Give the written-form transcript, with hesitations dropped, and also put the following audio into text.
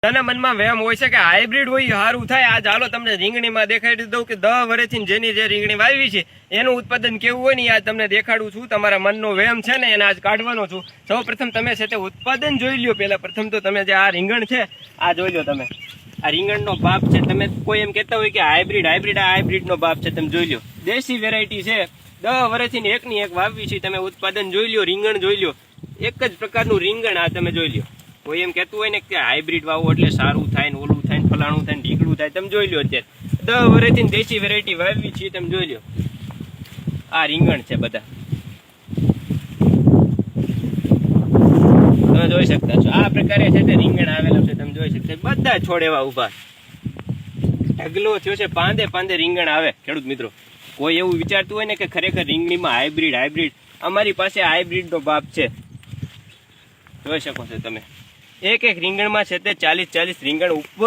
તને મનમાં વહેમ હોય છે કે હાઇબ્રિડ હોય સારું થાય. આ ચાલો તમને રીંગણીમાં દેખાડી દઉં કે 10 વર્ષથી જેની જે રીંગણી વાવી છે એનું ઉત્પાદન કેવું હોય ને આજ તમને દેખાડું છું. તમારા મનનો વહેમ છે ને એને આજ કાઢવાનો છું. સૌ પ્રથમ તમે છે તે ઉત્પાદન જોઈ લ્યો. પહેલા પ્રથમ તો તમે જે આ રીંગણ છે આ જોઈ લો. તમે આ રીંગણનો બાપ છે. તમે કોઈ એમ કહેતા હોય કે હાઇબ્રિડનો બાપ છે. તમે જોઈ લો, દેશી વેરાયટી છે. 10 વર્ષથી એકની એક વાવી છે. તમે ઉત્પાદન જોઈ લ્યો, રીંગણ જોઈ લ્યો, એક જ પ્રકારનું રીંગણ આ તમે જોઈ લ્યો. કોઈ એમ કહેતું હોય ને કે હાઇબ્રિડ વાવો એટલે સારું થાય ને ઓલું થાય ને ફલાણું થાય ને ઢીકડું થાય. તમે જોઈ લો, અત્યારે 10 વર્ષથી દેશી વેરાયટી વાવી છે. તમે જોઈ લો, આ રીંગણ છે બધા તમે જોઈ શકતા છો. આ પ્રકારે છે તે રીંગણ આવેલું છે. તમે જોઈ શકતા બધા છોડ એવા ઉભા ઢગલો થયો છે. પાંદે રીંગણ આવે. ખેડૂત મિત્રો, કોઈ એવું વિચારતું હોય ને કે ખરેખર રીંગણીમાં હાઇબ્રિડ અમારી પાસે હાઇબ્રિડનો બાપ છે. જોઈ શકો છો તમે, એક રીંગણમાં છે તે 40 રીંગણ ઉપર